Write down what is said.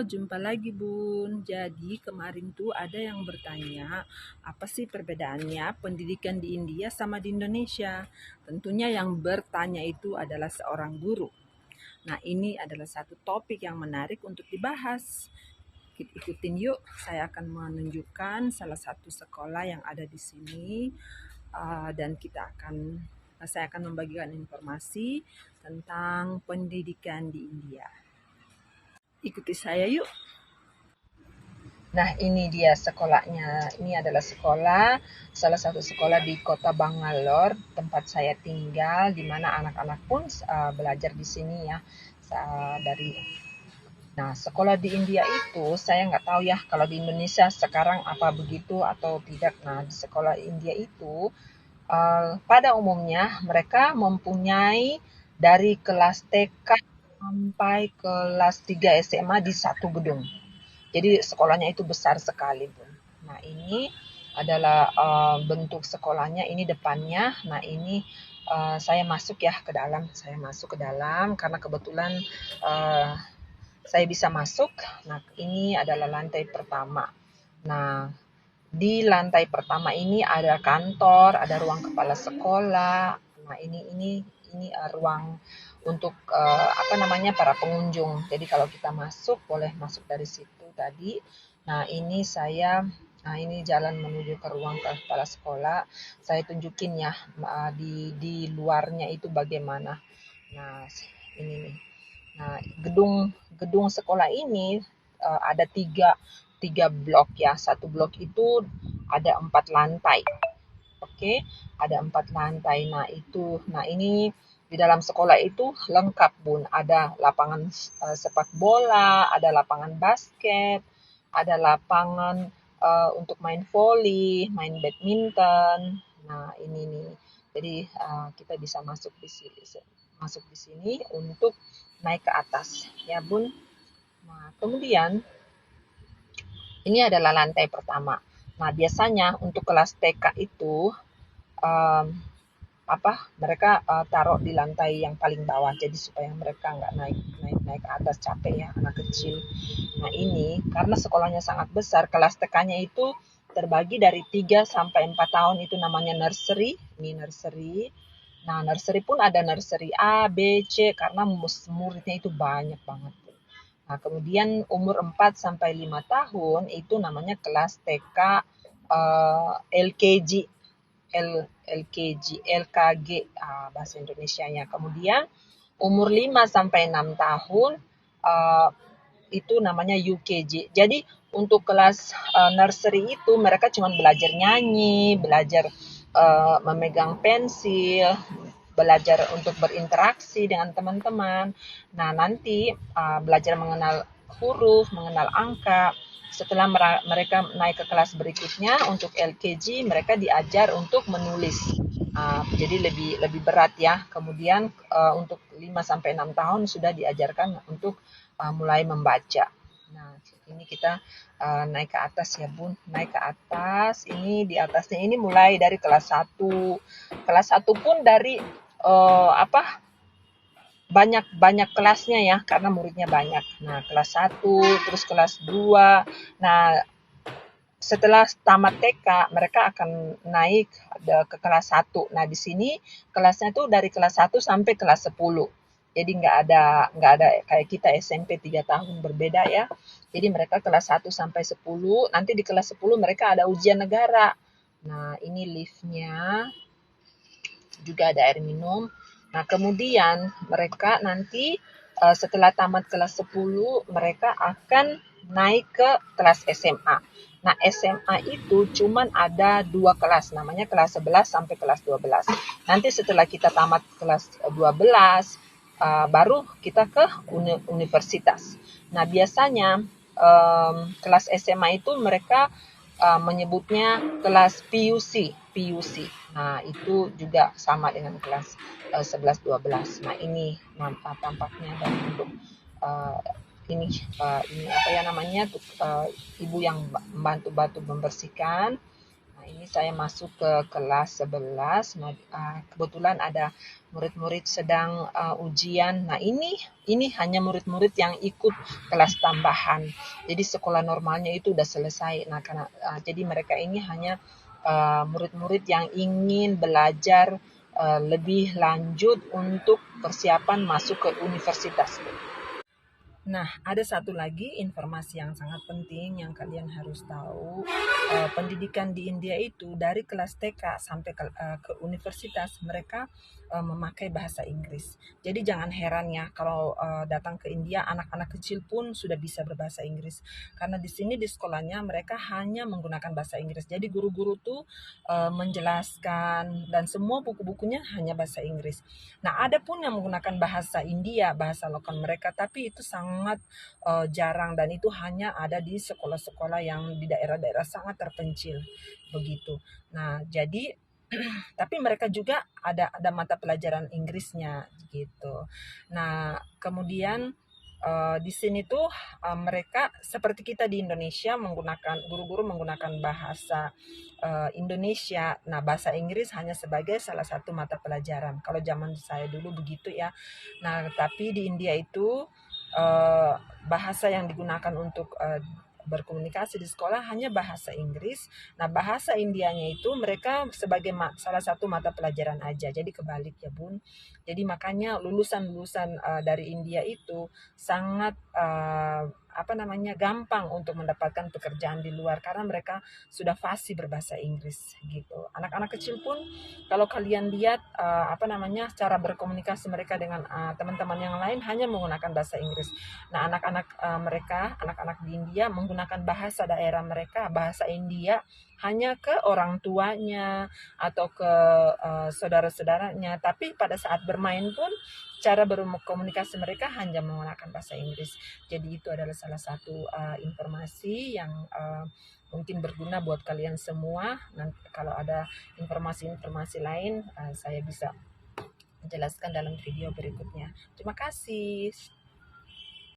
jumpa lagi Bun. Jadi kemarin tuh ada yang bertanya, apa sih perbedaannya pendidikan di India sama di Indonesia? Tentunya yang bertanya itu adalah seorang guru. Nah, ini adalah satu topik yang menarik untuk dibahas. Ikutin yuk, saya akan menunjukkan salah satu sekolah yang ada di sini dan saya akan membagikan informasi tentang pendidikan di India. Ikuti saya yuk. Nah, ini dia sekolahnya. Ini adalah salah satu sekolah di kota Bangalore, tempat saya tinggal, di mana anak-anak pun belajar di sini ya. Dari Nah, sekolah di India itu saya nggak tahu ya kalau di Indonesia sekarang apa begitu atau tidak. Nah, di sekolah India itu pada umumnya mereka mempunyai dari kelas TK sampai kelas 3 SMA di satu gedung. Jadi sekolahnya itu besar sekali, Bun. Nah, ini adalah bentuk sekolahnya, ini depannya. Nah, ini saya masuk ya ke dalam. Saya masuk ke dalam karena kebetulan uh, saya bisa masuk. Nah, ini adalah lantai pertama. Nah, di lantai pertama ini ada kantor, ada ruang kepala sekolah. Nah, ini ruang untuk para pengunjung. Jadi kalau kita masuk boleh masuk dari situ tadi. Nah, ini jalan menuju ke ruang kepala sekolah. Saya tunjukin ya di luarnya itu bagaimana. Nah, ini nih. Nah, gedung sekolah ini ada tiga blok ya. Satu blok itu ada 4 lantai. Oke, ada 4 lantai. Nah ini di dalam sekolah itu lengkap, Bun. Ada lapangan sepak bola, ada lapangan basket, ada lapangan untuk main voli, main badminton. Nah, ini nih. Jadi kita bisa masuk di sini untuk naik ke atas, ya, Bun. Nah, kemudian ini adalah lantai pertama. Nah, biasanya untuk kelas TK itu um, mereka taruh di lantai yang paling bawah, jadi supaya mereka nggak naik ke atas, capek ya anak kecil. Nah, ini karena sekolahnya sangat besar, kelas TK-nya itu terbagi dari 3 sampai 4 tahun, itu namanya nursery. Ini nursery. Nah, nursery pun ada nursery A, B, C karena muridnya itu banyak banget. Nah, kemudian umur 4 sampai 5 tahun itu namanya kelas TK, LKG, LKG, LKG bahasa Indonesianya. Kemudian umur 5 sampai 6 tahun itu namanya UKG. Jadi untuk kelas nursery itu mereka cuma belajar nyanyi, belajar memegang pensil, belajar untuk berinteraksi dengan teman-teman. Nah, nanti belajar mengenal huruf, mengenal angka. Setelah mereka naik ke kelas berikutnya untuk LKG, mereka diajar untuk menulis. Jadi lebih berat ya. Kemudian untuk 5 sampai 6 tahun sudah diajarkan untuk mulai membaca. Nah, ini kita naik ke atas ya, Bun. Naik ke atas. Ini di atasnya ini mulai dari kelas 1. Kelas 1 pun dari banyak kelasnya ya, karena muridnya banyak. Nah, kelas 1, terus kelas 2. Nah, setelah tamat TK, mereka akan naik ke kelas 1. Nah, di sini kelasnya tuh dari kelas 1 sampai kelas 10. Jadi nggak ada kayak kita SMP 3 tahun, berbeda ya. Jadi mereka kelas 1 sampai 10, nanti di kelas 10 mereka ada ujian negara. Nah, ini liftnya, juga ada air minum. Nah, kemudian mereka nanti setelah tamat kelas 10, mereka akan naik ke kelas SMA. Nah, SMA itu cuman ada 2 kelas, namanya kelas 11 sampai kelas 12. Nanti setelah kita tamat kelas 12, baru kita ke universitas. Nah, biasanya kelas SMA itu mereka menyebutnya kelas PUC. Nah, itu juga sama dengan kelas 11-12. Nah, ini tampaknya dan untuk ini apa ya namanya, ibu yang membantu membersihkan. Nah, Ini saya masuk ke kelas 11. Nah, kebetulan ada murid-murid sedang ujian. Nah, ini hanya murid-murid yang ikut kelas tambahan. Jadi sekolah normalnya itu udah selesai. Nah, karena jadi mereka ini hanya murid-murid yang ingin belajar lebih lanjut untuk persiapan masuk ke universitas. Nah, ada satu lagi informasi yang sangat penting yang kalian harus tahu. Pendidikan di India itu dari kelas TK sampai ke universitas mereka memakai bahasa Inggris. Jadi jangan heran ya kalau datang ke India anak-anak kecil pun sudah bisa berbahasa Inggris. Karena di sini di sekolahnya mereka hanya menggunakan bahasa Inggris. Jadi guru-guru tuh menjelaskan dan semua buku-bukunya hanya bahasa Inggris. Nah, ada pun yang menggunakan bahasa India, bahasa lokal mereka, tapi itu sangat jarang dan itu hanya ada di sekolah-sekolah yang di daerah-daerah sangat terpencil begitu. Nah, jadi tapi mereka juga ada mata pelajaran Inggrisnya gitu. Nah, kemudian di sini tuh mereka seperti kita di Indonesia menggunakan guru-guru menggunakan bahasa Indonesia. Nah, bahasa Inggris hanya sebagai salah satu mata pelajaran. Kalau zaman saya dulu begitu ya. Nah, tapi di India itu uh, bahasa yang digunakan untuk berkomunikasi di sekolah hanya bahasa Inggris. Nah, bahasa Indianya itu mereka sebagai salah satu mata pelajaran aja. Jadi kebalik ya, Bun. Jadi makanya lulusan-lulusan dari India itu sangat gampang untuk mendapatkan pekerjaan di luar karena mereka sudah fasih berbahasa Inggris gitu. Anak-anak kecil pun kalau kalian lihat cara berkomunikasi mereka dengan teman-teman yang lain hanya menggunakan bahasa Inggris. Nah, anak-anak di India menggunakan bahasa daerah mereka, bahasa India hanya ke orang tuanya atau ke saudara-saudaranya. Tapi pada saat bermain pun cara berkomunikasi mereka hanya menggunakan bahasa Inggris. Jadi itu adalah salah satu informasi yang mungkin berguna buat kalian semua. Nanti kalau ada informasi-informasi lain, saya bisa menjelaskan dalam video berikutnya. Terima kasih.